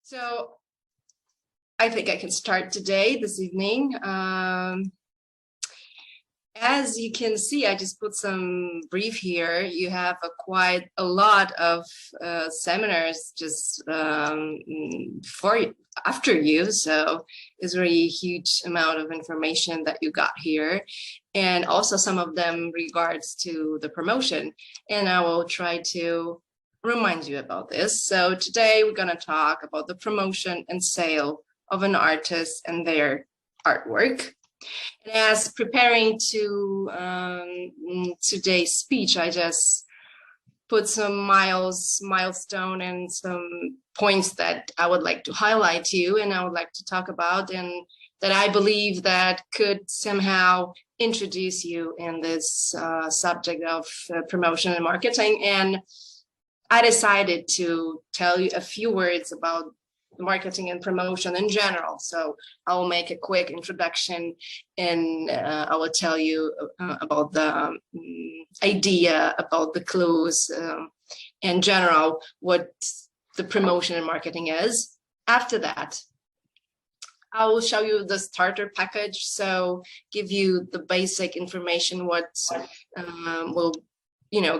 So I think I can start today, this evening. As you can see, I just put some brief here. You have quite a lot of seminars just after you. So it's really a huge amount of information that you got here. And also some of them regards to the promotion. And I will try to remind you about this. So today we're going to talk about the promotion and sale of an artist and their artwork. And as preparing to today's speech, I just put some milestone and some points that I would like to highlight to you and I would like to talk about, and that I believe that could somehow introduce you in this subject of promotion and marketing. And I decided to tell you a few words about marketing and promotion in general. So I will make a quick introduction and I will tell you about the idea, about the clues, in general, what the promotion and marketing is. After that, I will show you the starter package. So give you the basic information, what will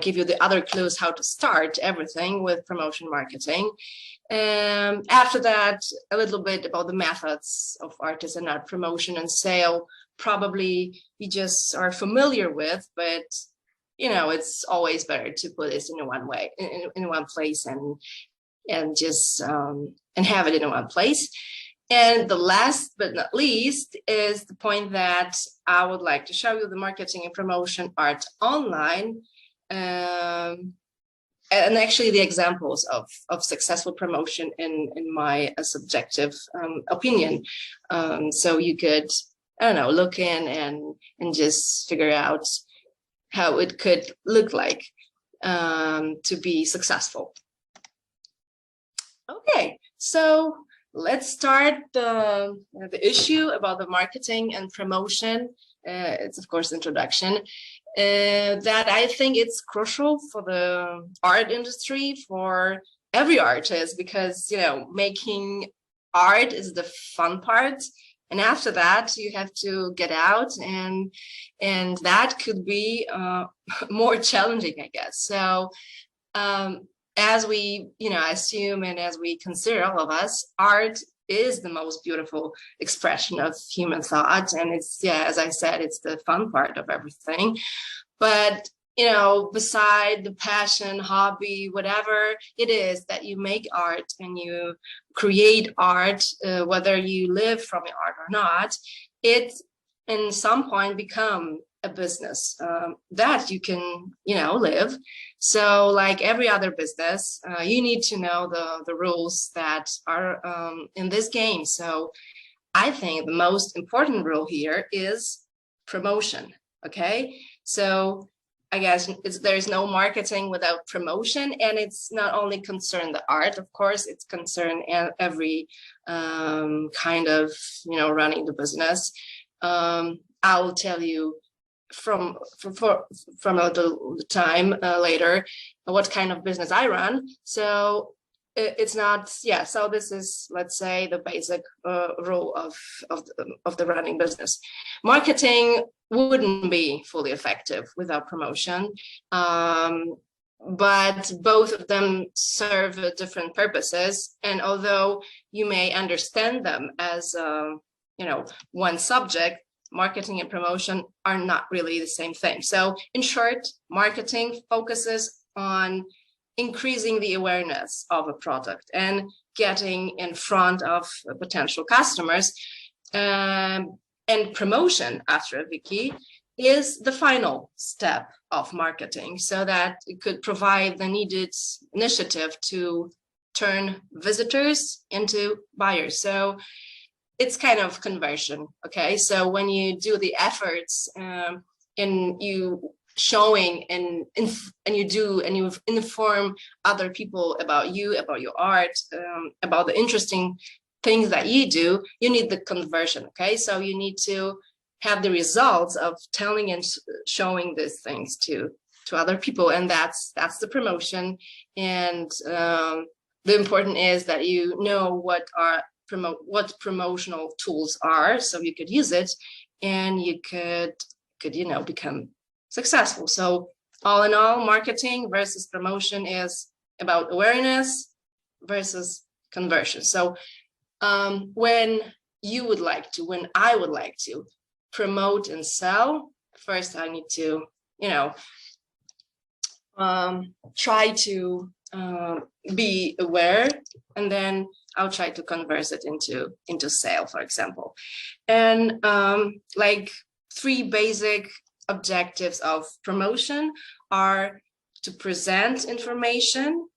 give you the other clues how to start everything with promotion marketing. After that, a little bit about the methods of artist and art promotion and sale. Probably you just are familiar with, but it's always better to put this in one way, in one place, and just and have it in one place. And the last but not least is the point that I would like to show you the marketing and promotion art online. And actually the examples of successful promotion in my subjective opinion. So you could, I don't know, look in and just figure out how it could look like to be successful. Okay, so let's start the issue about the marketing and promotion. It's of course introduction. That I think it's crucial for the art industry, for every artist, because making art is the fun part, and after that you have to get out, and that could be more challenging, I guess. So as we assume and as we consider, all of us, art is the most beautiful expression of human thought, and it's, as I said, it's the fun part of everything. But beside the passion, hobby, whatever it is that you make art and you create art, whether you live from your art or not, it in some point become a business that you can live. So like every other business, you need to know the rules that are in this game. So I think the most important rule here is promotion. Okay, so I guess there's no marketing without promotion, and it's not only concern the art, of course, it's concern every kind of running the business. I'll tell you from a little time later what kind of business I run. So it's not, so this is, let's say, the basic rule of the running business. Marketing wouldn't be fully effective without promotion, but both of them serve different purposes, and although you may understand them as one subject, marketing and promotion are not really the same thing. So in short, marketing focuses on increasing the awareness of a product and getting in front of potential customers. And promotion, after Vicky, is the final step of marketing, so that it could provide the needed initiative to turn visitors into buyers. So it's kind of conversion. Okay, so when you do the efforts and you showing and you inform other people about you, about your art, about the interesting things that you do, you need the conversion. Okay, so you need to have the results of telling and showing these things to other people, and that's the promotion. And the important is that you know what promotional tools are, so you could use it and you could become successful. So all in all, marketing versus promotion is about awareness versus conversion. So when I would like to promote and sell, first I need to try to be aware, and then I'll try to convert it into sale, for example. And like 3 basic objectives of promotion are to present information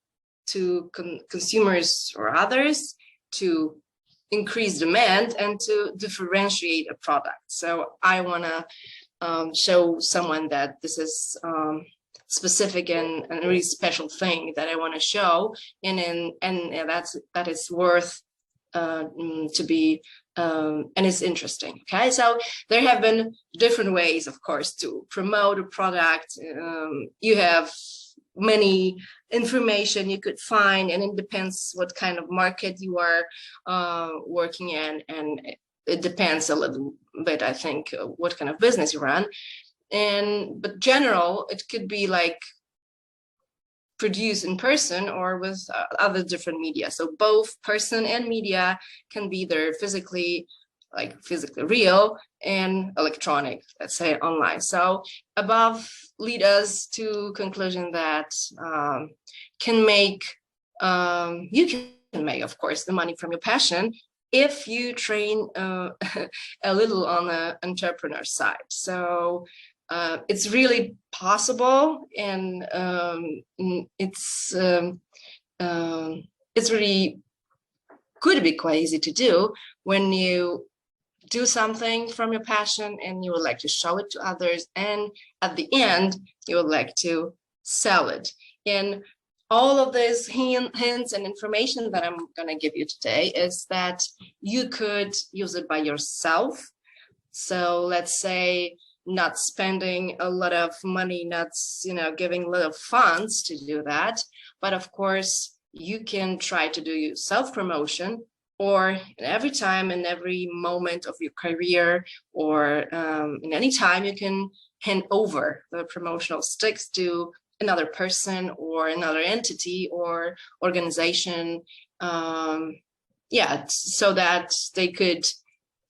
to consumers or others, to increase demand, and to differentiate a product. So I want to show someone that this is specific and a really special thing that I want to show, and that is worth to be and it's interesting. Okay, so there have been different ways, of course, to promote a product. You have many information you could find, and it depends what kind of market you are working in, and it depends a little bit, I think, what kind of business you run. But general, it could be like produced in person or with other different media. So both person and media can be either physically real and electronic, let's say online. So above lead us to conclusion that you can make, of course, the money from your passion if you train a little on the entrepreneur side. So it's really possible, and it's really could be quite easy to do when you do something from your passion and you would like to show it to others, and at the end you would like to sell it. And all of these hints and information that I'm going to give you today is that you could use it by yourself. So let's say not spending a lot of money, not giving a lot of funds to do that, but of course you can try to do self-promotion, or every time in every moment of your career, or in any time you can hand over the promotional sticks to another person or another entity or organization, so that they could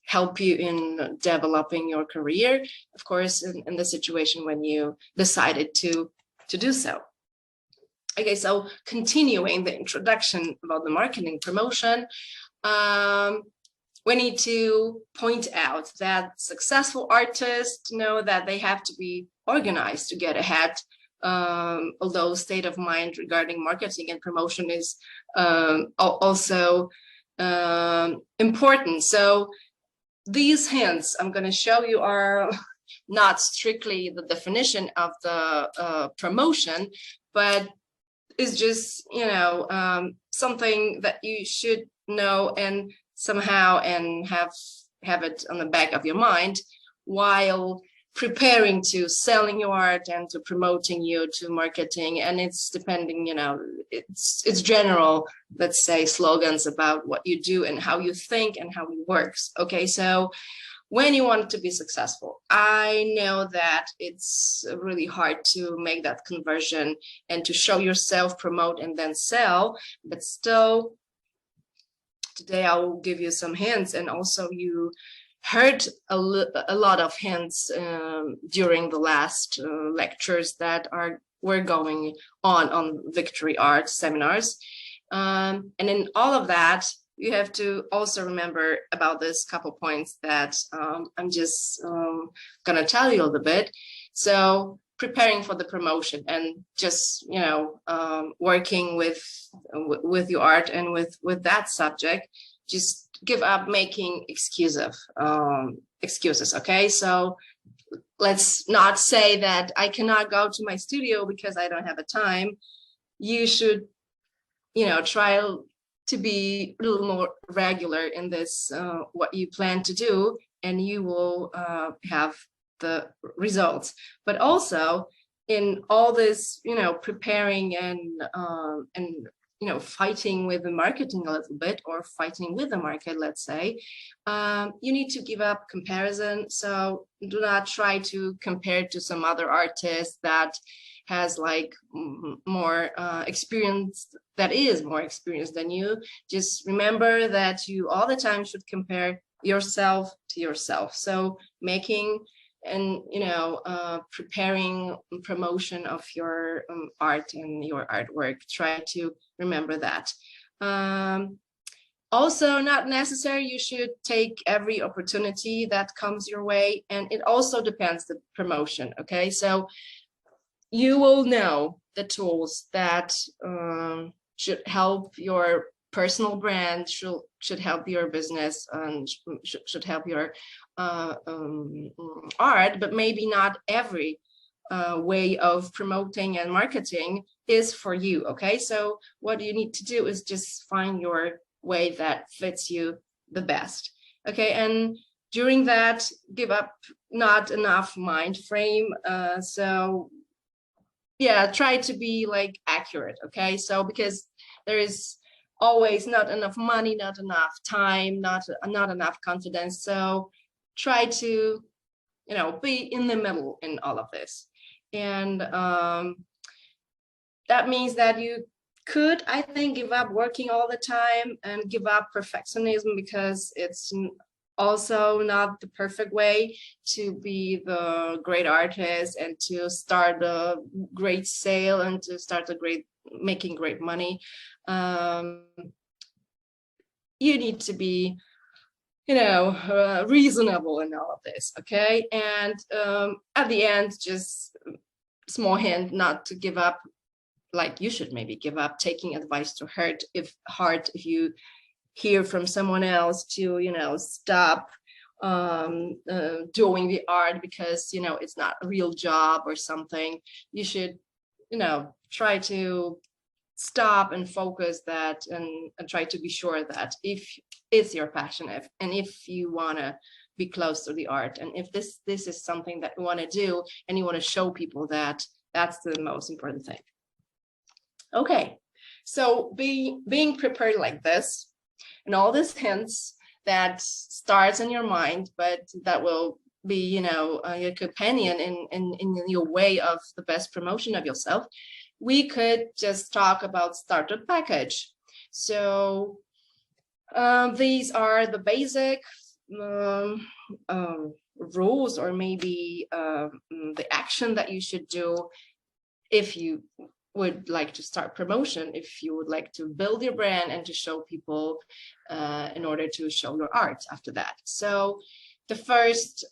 help you in developing your career, of course, in the situation when you decided to do so. Okay, so continuing the introduction about the marketing promotion, we need to point out that successful artists know that they have to be organized to get ahead, although state of mind regarding marketing and promotion is also important. So these hints I'm going to show you are not strictly the definition of the promotion, but it's just something that you should know and somehow and have it on the back of your mind while preparing to selling your art and to promoting you to marketing. And it's depending, it's general, let's say, slogans about what you do and how you think and how it works. Okay, so when you want to be successful, I know that it's really hard to make that conversion and to show yourself, promote, and then sell, but still today I will give you some hints, and also you heard a lot of hints during the last lectures that were going on Victory Art seminars, and in all of that you have to also remember about this couple points that I'm just gonna tell you a little bit. So preparing for the promotion and just working with your art and with that subject, just give up making excuses. Okay, so let's not say that I cannot go to my studio because I don't have a time. You should try to be a little more regular in this what you plan to do, and you will have the results. But also in all this preparing and fighting with the marketing a little bit, or fighting with the market, let's say, you need to give up comparison. So do not try to compare to some other artist that has like more experience, that is more experienced than you. Just remember that you all the time should compare yourself to yourself. So making and preparing promotion of your art and your artwork, try to remember that. Also, not necessary you should take every opportunity that comes your way, and it also depends the promotion. Okay, so you will know the tools that should help your personal brand, should help your business, and should help your art, but maybe not every way of promoting and marketing is for you. Okay, so what you need to do is just find your way that fits you the best. Okay, and during that, give up not enough mind frame. So yeah, try to be like accurate. Okay, so because there is always not enough money, not enough time, not enough confidence. So try to be in the middle in all of this. And that means that you could, I think, give up working all the time and give up perfectionism, because it's also not the perfect way to be the great artist and to start a great sale and to start making great money. You need to be reasonable in all of this. Okay, and at the end, just small hint not to give up. Like, you should maybe give up taking advice to heart if you hear from someone else to stop doing the art because it's not a real job or something. You should try to stop and focus that, and try to be sure that if it's your passion, and if you want to be close to the art, and if this is something that you want to do and you want to show people, that's the most important thing. Okay, so being prepared like this, and all these hints that starts in your mind, but that will be your companion in your way of the best promotion of yourself, we could just talk about starter package. So these are the basic rules, or maybe the action that you should do if you would like to start promotion, if you would like to build your brand and to show people in order to show your art after that. So the first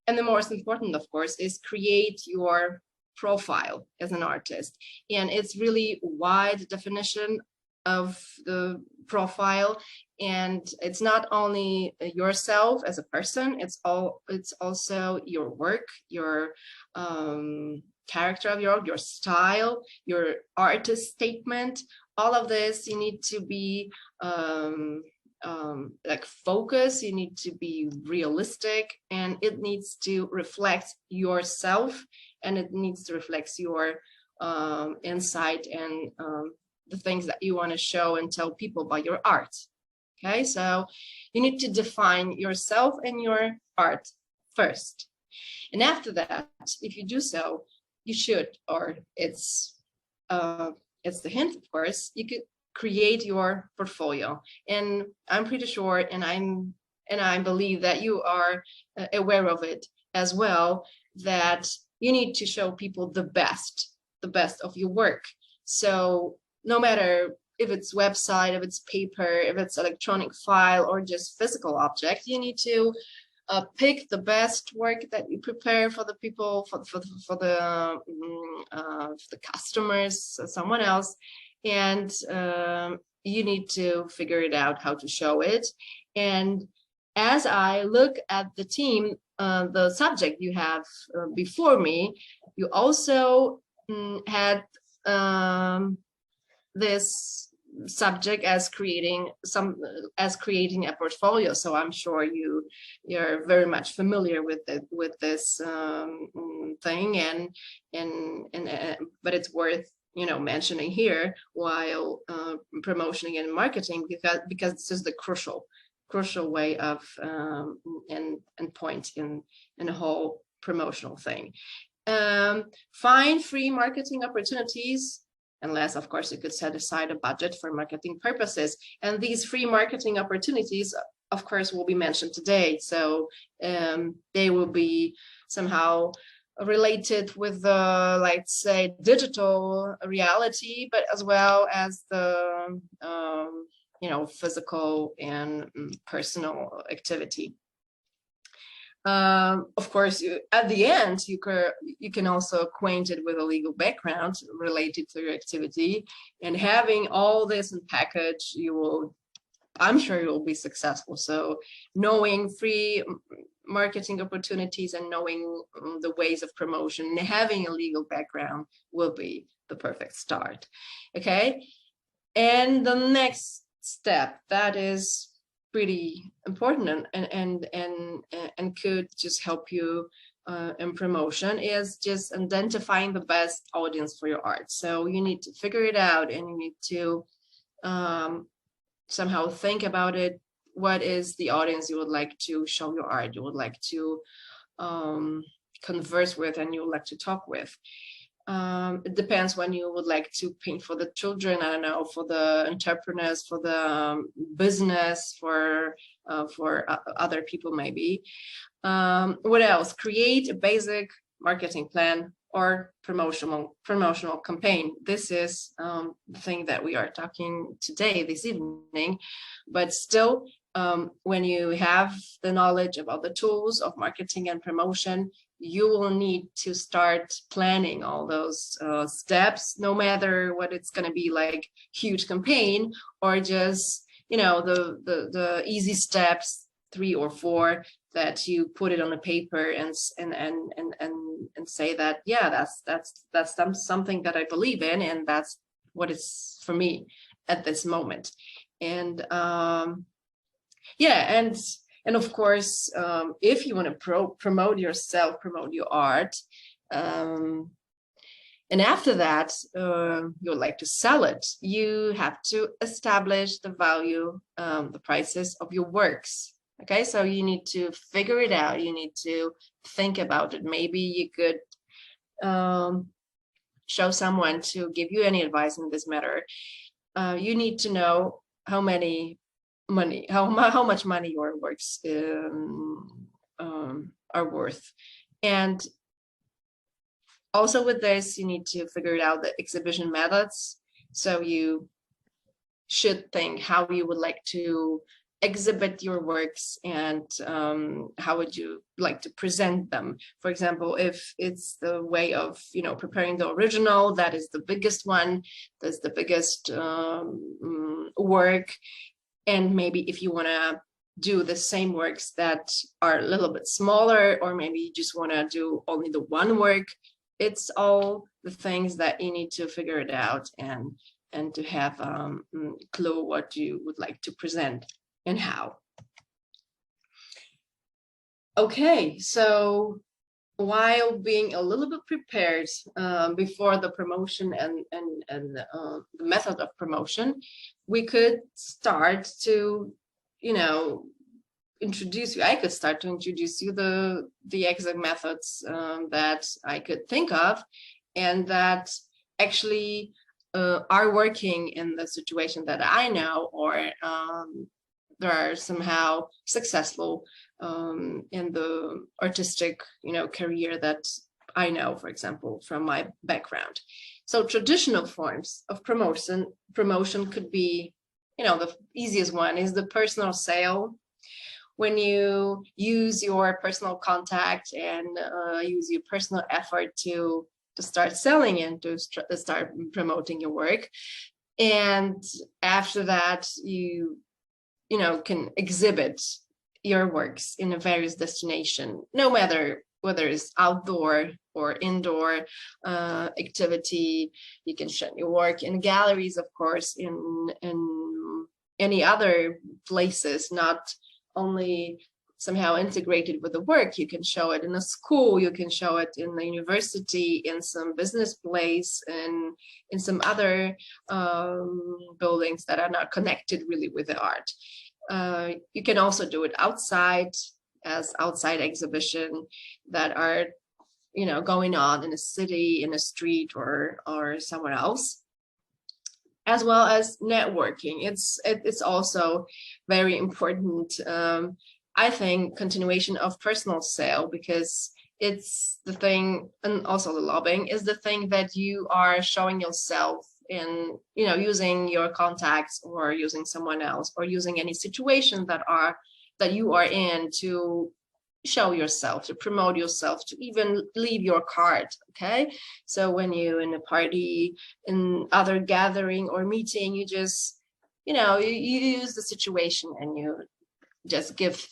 and the most important, of course, is create your profile as an artist. And it's really wide definition of the profile, and it's not only yourself as a person, it's also your work, your character of your style, your artist statement. All of this, you need to be like focused, you need to be realistic, and it needs to reflect yourself, and it needs to reflect your insight and the things that you want to show and tell people by your art. Okay, so you need to define yourself and your art first, and after that, if you do so, you should, or it's the hint, of course, you could create your portfolio. And I'm pretty sure, and I believe that you are aware of it as well, that you need to show people the best of your work. So no matter if it's website, if it's paper, if it's electronic file, or just physical object, you need to pick the best work that you prepare for the people, for the customers, someone else, and you need to figure it out how to show it. And as I look at the team, the subject you have before me, you also had this subject as creating a portfolio. So I'm sure you're very much familiar with this thing, and but it's worth mentioning here while promoting and marketing, because this is the crucial way of and point in a whole promotional thing. Find free marketing opportunities, unless of course you could set aside a budget for marketing purposes. And these free marketing opportunities, of course, will be mentioned today. So they will be somehow related with the, let's say, digital reality, but as well as the physical and personal activity. Of course, at the end, you can also acquainted with a legal background related to your activity, and having all this in package, I'm sure you'll be successful. So knowing free marketing opportunities and knowing the ways of promotion and having a legal background will be the perfect start. Okay, and the next step that is pretty important and could just help you in promotion is just identifying the best audience for your art. So you need to figure it out, and you need to somehow think about it. What is the audience you would like to show your art, you would like to converse with, and you would like to talk with? It depends when you would like to paint for the children, I don't know, for the entrepreneurs, for the business, for other people maybe. What else? Create a basic marketing plan or promotional campaign. This is the thing that we are talking today, this evening, but still, when you have the knowledge about the tools of marketing and promotion, you will need to start planning all those steps, no matter what it's going to be, like huge campaign or just the easy steps, 3 or 4, that you put it on a paper and say that, yeah, that's something that I believe in, and that's what it's for me at this moment. And yeah, and of course, if you want to promote yourself, promote your art, and after that, you would like to sell it, you have to establish the value, the prices of your works. Okay, so you need to figure it out. You need to think about it. Maybe you could show someone to give you any advice in this matter. You need to know how much money your works are worth. And also with this, you need to figure out the exhibition methods. So you should think how you would like to exhibit your works, and how would you like to present them. For example, if it's the way of preparing the original, that is the biggest one, that's the biggest work. And maybe if you want to do the same works that are a little bit smaller, or maybe you just want to do only the one work, it's all the things that you need to figure it out and to have a clue what you would like to present and how. Okay, so while being a little bit prepared before the promotion and the method of promotion, we could start to introduce you. I could start to introduce you the exact methods that I could think of, and that actually are working in the situation that I know, or they are somehow successful in the artistic career that I know, for example, from my background. So traditional forms of promotion could be, the easiest one is the personal sale. When you use your personal contact and use your personal effort to start selling and to start promoting your work, and after that you can exhibit your works in a various destination, no matter whether it's outdoor or indoor activity. You can show your work in galleries, of course, in any other places, not only somehow integrated with the work. You can show it in a school, you can show it in the university, in some business place, and in some other buildings that are not connected really with the art. You can also do it outside, as outside exhibition that are, going on in a city, in a street, or somewhere else, as well as networking. It's also very important. I think continuation of personal sale, because it's the thing, and also the lobbying is the thing that you are showing yourself in, using your contacts, or using someone else, or using any situation that you are in to show yourself, to promote yourself, to even leave your card. Okay, so when you're in a party, in other gathering or meeting, you just, you use the situation and you just give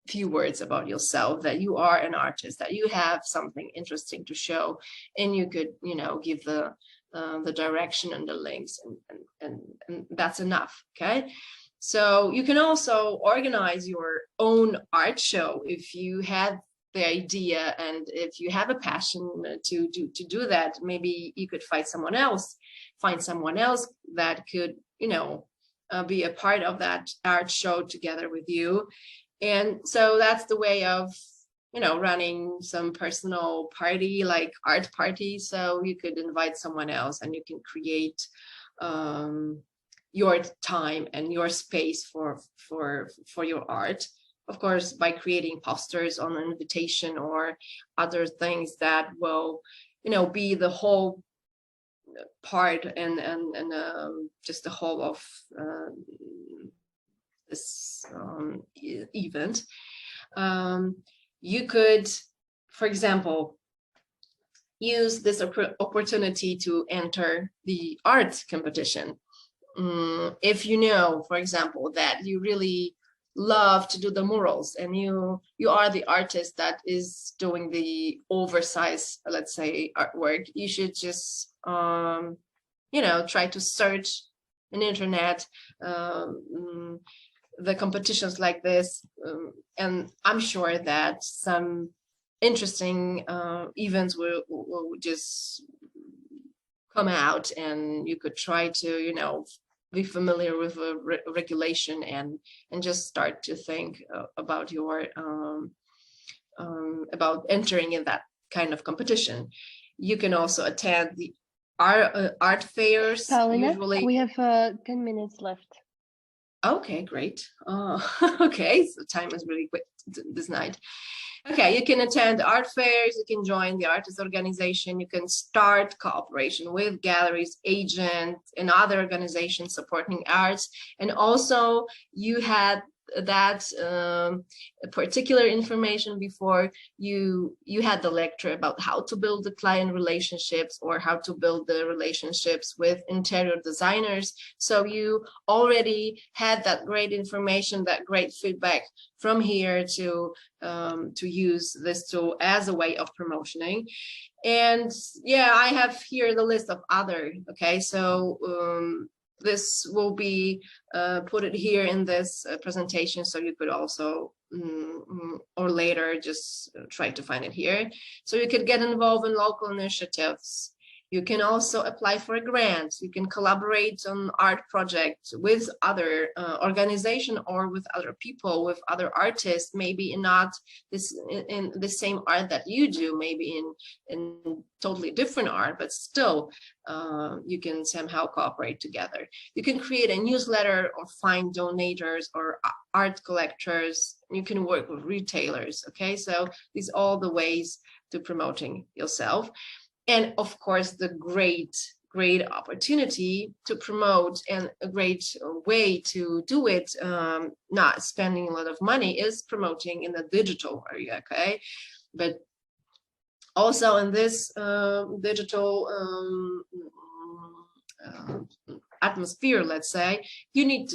few words about yourself, that you are an artist, that you have something interesting to show, and you could, give the direction and the links, and that's enough. Okay, so you can also organize your own art show if you have the idea, and if you have a passion to do that. Maybe you could find someone else that could, be a part of that art show together with you. And so that's the way of, running some personal party, like art party. So you could invite someone else, and you can create your time and your space for your art, of course, by creating posters on an invitation or other things that will, be the whole part, and just the whole of this event. You could, for example, use this opportunity to enter the art competition. If for example, that you really love to do the murals, and you are the artist that is doing the oversized, let's say, artwork, you should just try to search on the internet the competitions like this, and I'm sure that some interesting events will just come out, and you could try to be familiar with a regulation, and just start to think about your about entering in that kind of competition. You can also attend the art fairs. Paulina, usually. We have 10 minutes left. Okay, great. Okay, so time is really quick this night. Okay, you can attend art fairs, you can join the artist organization, you can start cooperation with galleries, agents, and other organizations supporting arts. And also you had that particular information before. You had the lecture about how to build the client relationships, or how to build the relationships with interior designers. So you already had that great information, that great feedback from here to use this tool as a way of promoting. And yeah, I have here the list of other. Okay, so this will be put it here in this presentation, so you could also or later just try to find it here. So you could get involved in local initiatives. You can also apply for a grant. You can collaborate on art projects with other organizations, or with other people, with other artists, maybe not in the same art that you do, maybe in totally different art, but still you can somehow cooperate together. You can create a newsletter, or find donators or art collectors. You can work with retailers. Okay, so these are all the ways to promoting yourself. And of course, the great opportunity to promote, and a great way to do it, not spending a lot of money, is promoting in the digital area. Okay, but also in this digital atmosphere, let's say, you need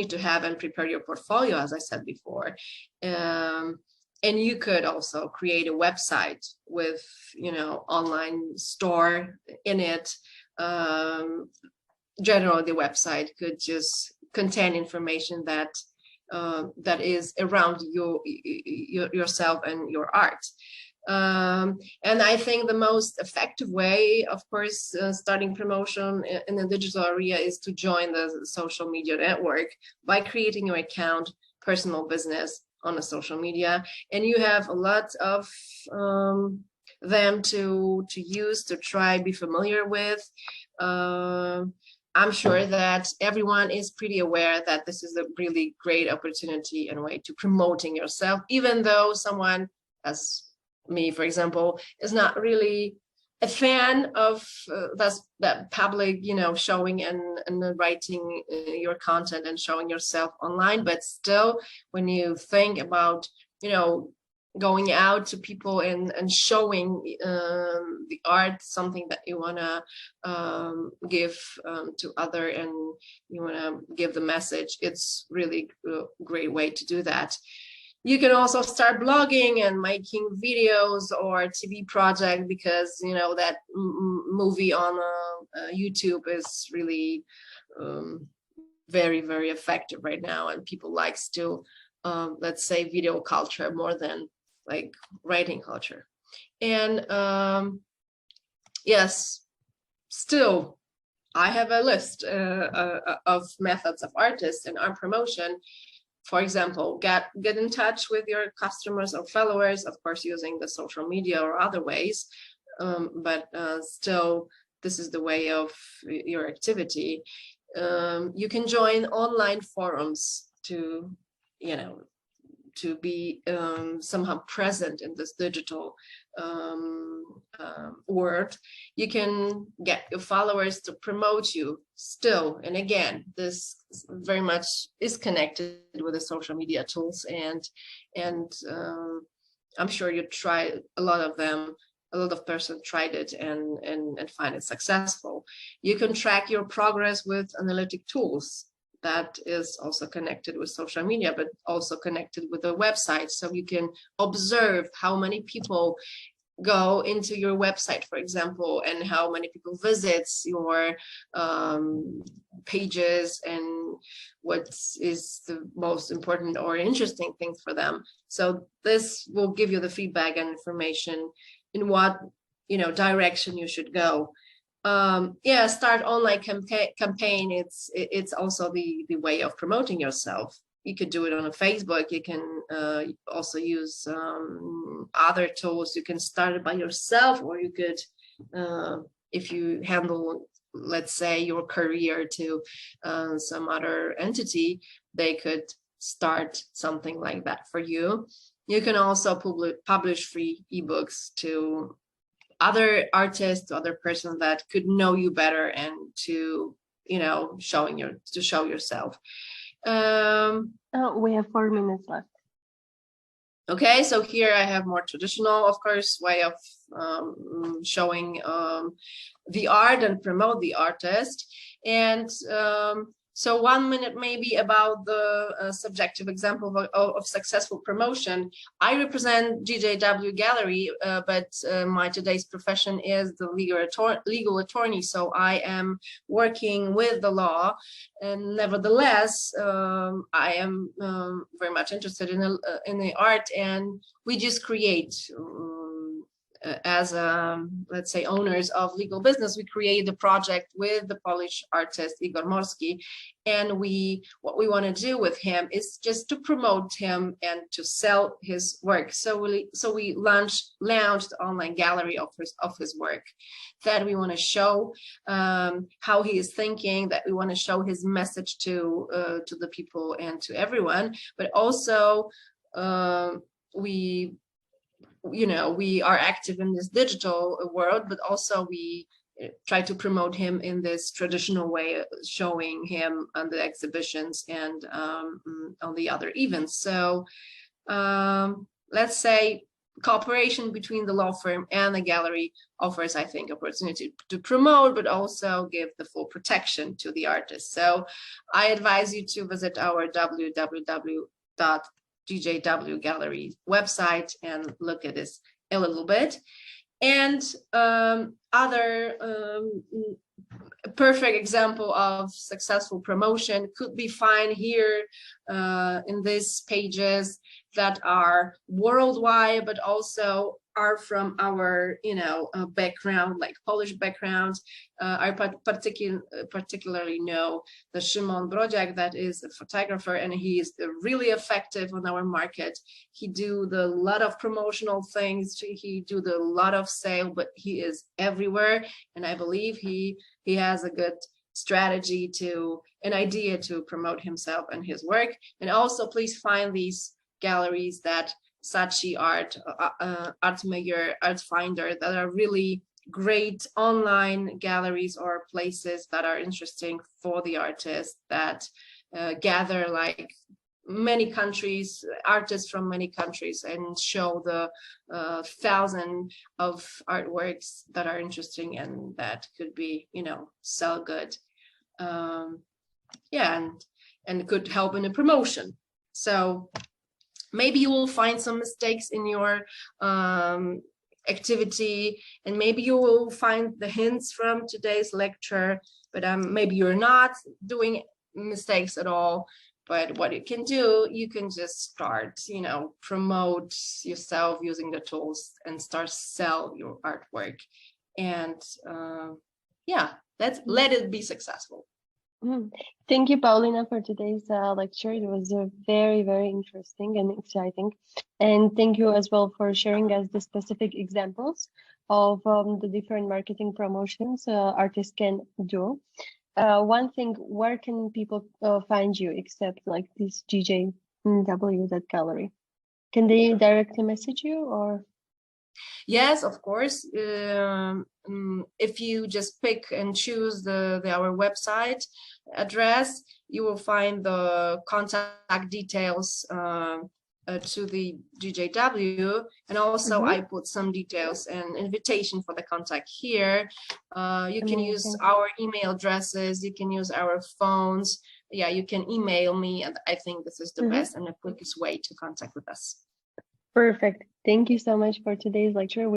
to have and prepare your portfolio, as I said before. And you could also create a website with, online store in it. Generally, the website could just contain information that that is around yourself and your art. And I think the most effective way, of course, starting promotion in the digital area is to join the social media network by creating your account, personal business on a social media, and you have a lot of them to use, to try, be familiar with. I'm sure that everyone is pretty aware that this is a really great opportunity and way to promoting yourself, even though someone, as me, for example, is not really a fan of that public, showing and writing your content and showing yourself online. But still, when you think about, going out to people and showing the art, something that you want to give to other, and you want to give the message, it's really a great way to do that. You can also start blogging and making videos or TV project, because that movie on YouTube is really very, very effective right now, and people likes to let's say video culture more than like writing culture. And yes, still I have a list of methods of artists and art promotion. For example, get in touch with your customers or followers, of course, using the social media or other ways. But still, this is the way of your activity. You can join online forums to, to be somehow present in this digital world. You can get your followers to promote you still. And again, this very much is connected with the social media tools, and I'm sure you try a lot of them. A lot of persons tried it and find it successful. You can track your progress with analytic tools. That is also connected with social media, but also connected with the website. So you can observe how many people go into your website, for example, and how many people visits your pages, and what is the most important or interesting thing for them. So this will give you the feedback and information in what direction you should go. Start online campaign. It's also the way of promoting yourself. You could do it on a Facebook. You can also use other tools. You can start it by yourself, or you could, if you handle, let's say, your career to some other entity, they could start something like that for you. You can also publish free ebooks to other artists, to other persons that could know you better, and to show yourself. We have 4 minutes left. Okay, so here I have more traditional, of course, way of showing the art and promote the artist. And so 1 minute maybe about the subjective example of successful promotion. I represent DJW Gallery, but my today's profession is the legal attorney. So I am working with the law, and nevertheless, I am very much interested in the art, and we just create. As let's say, owners of legal business, we created a project with the Polish artist Igor Morski, and what we want to do with him is just to promote him and to sell his work. So we launched the online gallery of his work, that we want to show how he is thinking, that we want to show his message to the people and to everyone, but also we are active in this digital world, but also we try to promote him in this traditional way, showing him on the exhibitions and on the other events. So let's say cooperation between the law firm and the gallery offers, I think, opportunity to promote, but also give the full protection to the artist. So I advise you to visit our www.DJW Gallery website and look at this a little bit. And other perfect example of successful promotion could be found here in these pages that are worldwide, but also are from our, background, like Polish background. I particularly know the Szymon Brodziak, that is a photographer, and he is really effective on our market. He do the lot of promotional things. He do the lot of sale, but he is everywhere, and I believe he has a good strategy an idea to promote himself and his work. And also, please find these galleries that Saatchi Art, Artmaker, Artfinder, that are really great online galleries or places that are interesting for the artists, that gather like many countries, artists from many countries, and show the 1,000 of artworks that are interesting and that could be, sell good. And could help in a promotion. So maybe you will find some mistakes in your activity, and maybe you will find the hints from today's lecture, but maybe you're not doing mistakes at all. But what you can do, you can just start, promote yourself using the tools and start sell your artwork. And let it be successful. Thank you, Paulina, for today's lecture. It was very, very interesting and exciting. And thank you as well for sharing us the specific examples of the different marketing promotions artists can do. One thing, where can people find you except like this GJW.gallery? Can they directly message you or? Yes, of course. If you just pick and choose our website address, you will find the contact details to the GJW, and also I put some details and invitation for the contact here. You can use our email addresses, you can use our phones. Yeah, you can email me, and I think this is the best and the quickest way to contact with us. Perfect. Thank you so much for today's lecture.